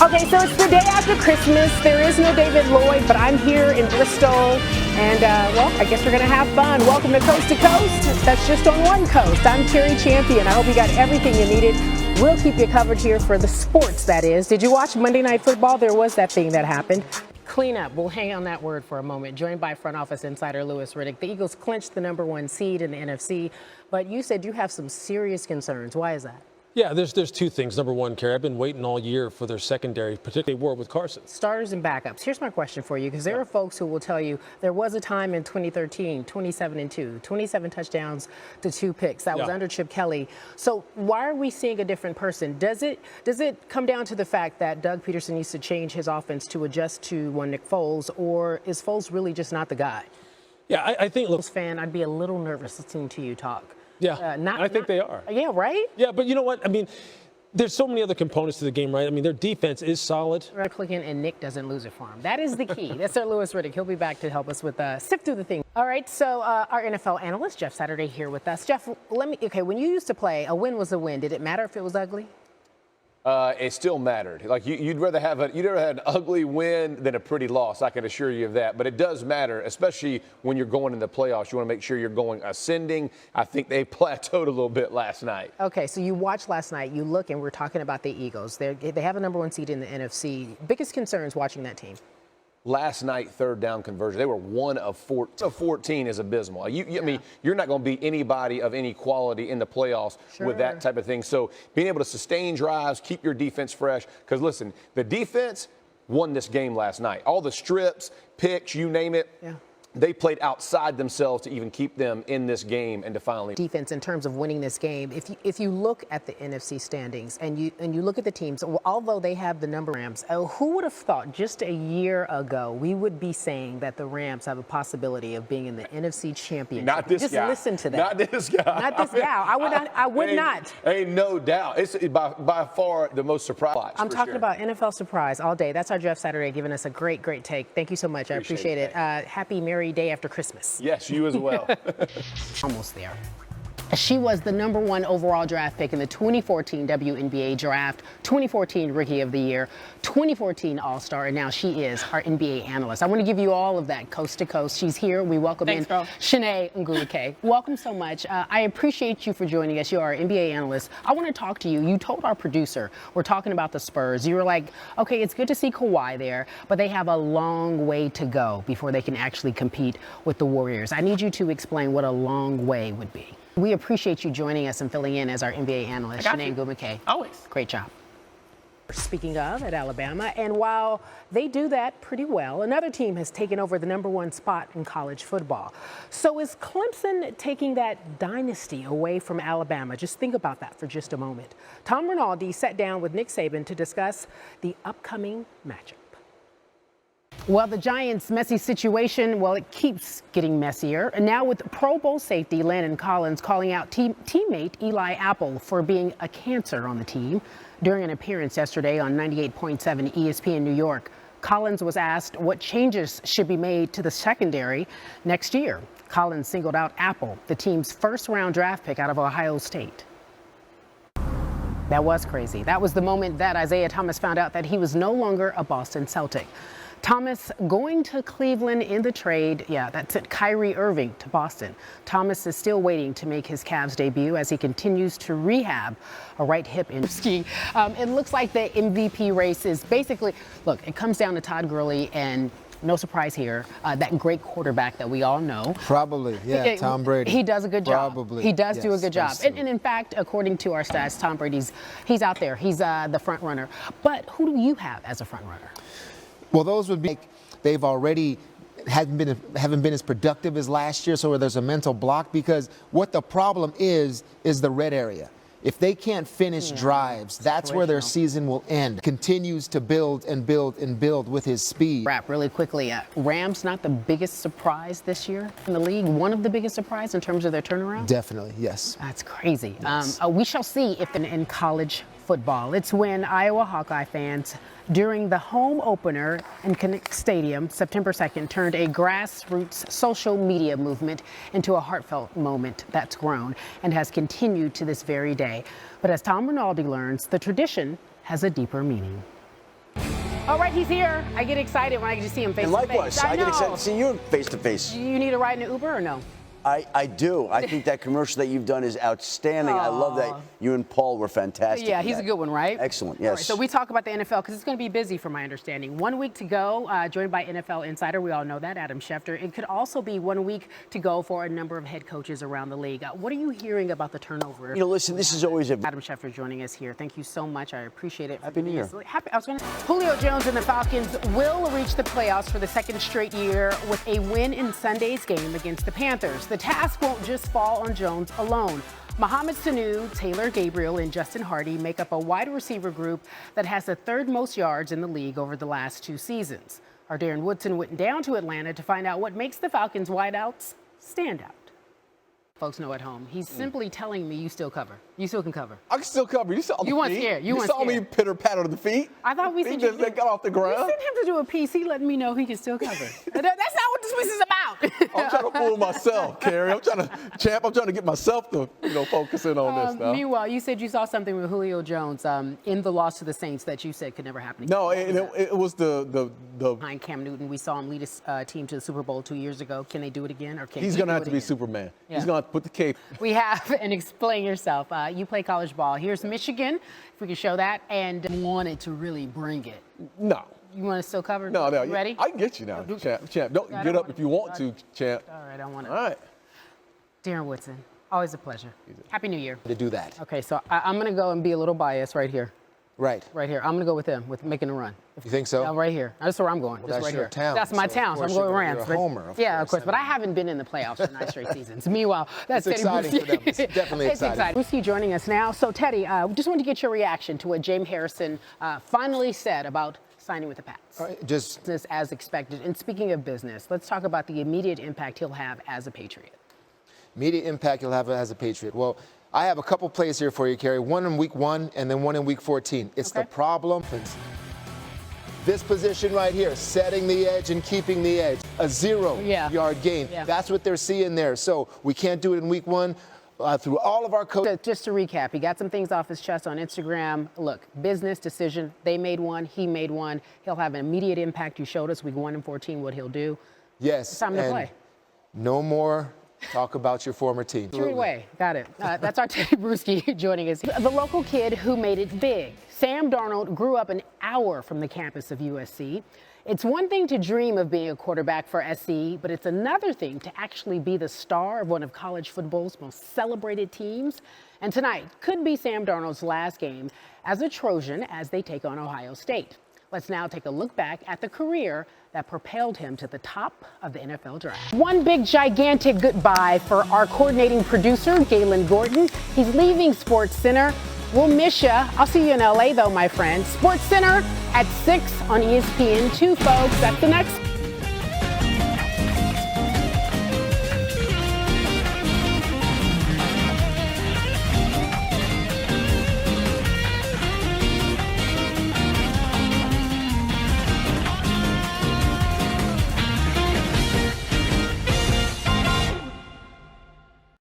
Okay, so it's the day after Christmas. There is no David Lloyd, but I'm here in Bristol, and well, I guess we're gonna have fun. Welcome to Coast. That's just on one coast. I'm Cari Champion. I hope you got everything you needed. We'll keep you covered here for the sports, that is. Did you watch Monday Night Football? There was that thing that happened. Cleanup. We'll hang on that word for a moment. Joined by front office insider Louis Riddick. The Eagles clinched the #1 seed in the NFC, but you said you have some serious concerns. Why is that? Yeah, there's two things. Number one, Cari, I've been waiting all year for their secondary, particularly war with Carson. Starters and backups. Here's my question for you, because there are folks who will tell you there was a time in 2013, 27-2, 27 touchdowns to 2 picks. That was under Chip Kelly. So why are we seeing a different person? Does it come down to the fact that Doug Peterson needs to change his offense to adjust to one Nick Foles, or is Foles really just not the guy? Yeah, I think, look, fan, I'd be a little nervous listening to you talk. Yeah, I think they are. Yeah, right? Yeah, but you know what? I mean, there's so many other components to the game, right? I mean, their defense is solid. Right, click in, and Nick doesn't lose it for him. That is the key. That's Sir Louis Riddick. He'll be back to help us with sift through the thing. All right, so our NFL analyst, Jeff Saturday, here with us. Jeff, okay, when you used to play, a win was a win. Did it matter if it was ugly? It still mattered. Like you'd rather have an ugly win than a pretty loss. I can assure you of that. But it does matter, especially when you're going into the playoffs. You want to make sure you're going ascending. I think they plateaued a little bit last night. Okay, so you watched last night. You look, and we're talking about the Eagles. They have a #1 seed in the NFC. Biggest concerns watching that team? Last night, third down conversion. They were 1 of 14 is abysmal. I mean, you're not going to beat anybody of any quality in the playoffs with that type of thing. So being able to sustain drives, keep your defense fresh. Because listen, the defense won this game last night. All the strips, picks, you name it. Yeah. They played outside themselves to even keep them in this game and to finally defense in terms of winning this game. If you look at the NFC standings and you look at the teams, although they have the Rams, who would have thought just a year ago we would be saying that the Rams have a possibility of being in the NFC Championship? Not this just guy. Listen to that. Not this guy. Not this guy. I would not. Ain't no doubt. It's by far the most surprise. I'm talking about NFL surprise all day. That's our Jeff Saturday giving us a great take. Thank you so much. I appreciate it. Happy Merry Day after Christmas. Yes, you as well. Almost there. She was the #1 overall draft pick in the 2014 WNBA draft, 2014 Rookie of the Year, 2014 All-Star, and now she is our NBA analyst. I want to give you all of that coast to coast. She's here. We welcome in Shanae Nguluke. Welcome so much. I appreciate you for joining us. You are our NBA analyst. I want to talk to you. You told our producer we're talking about the Spurs. You were like, okay, it's good to see Kawhi there, but they have a long way to go before they can actually compete with the Warriors. I need you to explain what a long way would be. We appreciate you joining us and filling in as our NBA analyst, Shanae Nguluke. Always. Great job. Speaking of, at Alabama, and while they do that pretty well, another team has taken over the #1 spot in college football. So is Clemson taking that dynasty away from Alabama? Just think about that for just a moment. Tom Rinaldi sat down with Nick Saban to discuss the upcoming matchup. Well, the Giants' messy situation, well, it keeps getting messier. And now with Pro Bowl safety Landon Collins calling out teammate Eli Apple for being a cancer on the team. During an appearance yesterday on 98.7 ESPN New York, Collins was asked what changes should be made to the secondary next year. Collins singled out Apple, the team's first-round draft pick out of Ohio State. That was crazy. That was the moment that Isaiah Thomas found out that he was no longer a Boston Celtic. Thomas going to Cleveland in the trade. Yeah, that sent Kyrie Irving to Boston. Thomas is still waiting to make his Cavs debut as he continues to rehab a right hip injury. It looks like the MVP race is basically, look, it comes down to Todd Gurley and no surprise here, that great quarterback that we all know. Probably, yeah, Tom Brady. He does a good job. Probably. He does do a good job. And in fact, according to our stats, Tom Brady's, he's out there. He's the front runner. But who do you have as a front runner? Well, those would be, they've already haven't been as productive as last year, so there's a mental block because what the problem is the red area. If they can't finish drives, that's where their season will end. Continues to build and build and build with his speed. Wrap really quickly. Rams not the biggest surprise this year in the league. One of the biggest surprise in terms of their turnaround. Definitely, yes. That's crazy. Yes. We shall see if in college football. It's when Iowa Hawkeye fans, during the home opener in Kinnick Stadium, September 2nd, turned a grassroots social media movement into a heartfelt moment that's grown and has continued to this very day. But as Tom Rinaldi learns, the tradition has a deeper meaning. All right, he's here. I get excited when I get to see him face And to face. likewise, I get excited to see you face to face. You need a ride in an Uber or no? I do. I think that commercial that you've done is outstanding. I love that you and Paul were fantastic. Yeah, in he's that. a good one, right? Excellent, yes. All right, so we talk about the NFL because it's going to be busy from my understanding. 1 week to go, joined by NFL insider, we all know that, Adam Schefter. It could also be 1 week to go for a number of head coaches around the league. What are you hearing about the turnover? You know, listen, this is always a... Adam Schefter joining us here. Thank you so much. I appreciate it. Happy New Year. Julio Jones and the Falcons will reach the playoffs for the second straight year with a win in Sunday's game against the Panthers. The task won't just fall on Jones alone. Mohamed Sanu, Taylor Gabriel, and Justin Hardy make up a wide receiver group that has the third most yards in the league over the last 2 seasons. Our Darren Woodson went down to Atlanta to find out what makes the Falcons wideouts stand out. Folks know at home, he's simply telling me you still cover. You still can cover. I can still cover. You saw the You weren't feet. scared. You saw me pitter patter the feet. I thought we said just they got off the ground. We sent him to do a piece. He letting me know he can still cover. That's not what this piece is about. I'm trying to fool myself, Cari. I'm trying to get myself to, focus in on this now. Meanwhile, you said you saw something with Julio Jones in the loss to the Saints that you said could never happen again. No, it was the behind Cam Newton. We saw him lead his team to the Super Bowl 2 years ago. Can they do it again, or can he's going to have to be Superman. Yeah. He's going to have to put the cape. We have, and explain yourself. You play college ball. Here's Michigan, if we can show that, and wanted to really bring it. No. You want to still cover? No. You ready? I can get you now, champ. Don't get up if you want to, champ. All right, I want it. All right. Darren Woodson, always a pleasure. Happy New Year. To do that. Okay, so I'm going to go and be a little biased right here. Right. Right here. I'm going to go with them, with making a run. You think so? I'm right here. That's where I'm going. Well, Just that's right your here. town, That's my so town. of So I'm course going you're Rams. a homer, of yeah, course. of course. But I haven't been in the playoffs for 9 straight seasons. Meanwhile, that's It's Teddy exciting Bruschi. for them. It's definitely It's exciting. Bruce joining us now. So, Teddy, just wanted to get your reaction to what James Harrison finally said about signing with the Pats. Just Business as expected. And speaking of business, let's talk about the immediate impact he'll have as a Patriot. immediate impact he'll have as a Patriot. Well, I have a couple plays here for you, Cari. One in week 1 and then one in week 14. It's the problem. This position right here, setting the edge and keeping the edge. A 0-yard gain. Yeah. That's what they're seeing there. So we can't do it in week 1. Through all of our coaches. Just to recap, he got some things off his chest on Instagram. Look, business decision. They made one. He made one. He'll have an immediate impact. You showed us week 1 and 14 what he'll do. Yes. It's time to play. No more talk about your former team. Shoot it away. Got it. That's our Teddy Bruschi joining us. The local kid who made it big. Sam Darnold grew up an hour from the campus of USC. It's one thing to dream of being a quarterback for SC, but it's another thing to actually be the star of one of college football's most celebrated teams. And tonight could be Sam Darnold's last game as a Trojan as they take on Ohio State. Let's now take a look back at the career that propelled him to the top of the NFL draft. One big, gigantic goodbye for our coordinating producer, Galen Gordon. He's leaving Sports Center. We'll miss you. I'll see you in LA, though, my friend. Sports Center at 6 on ESPN2, folks. That's the next.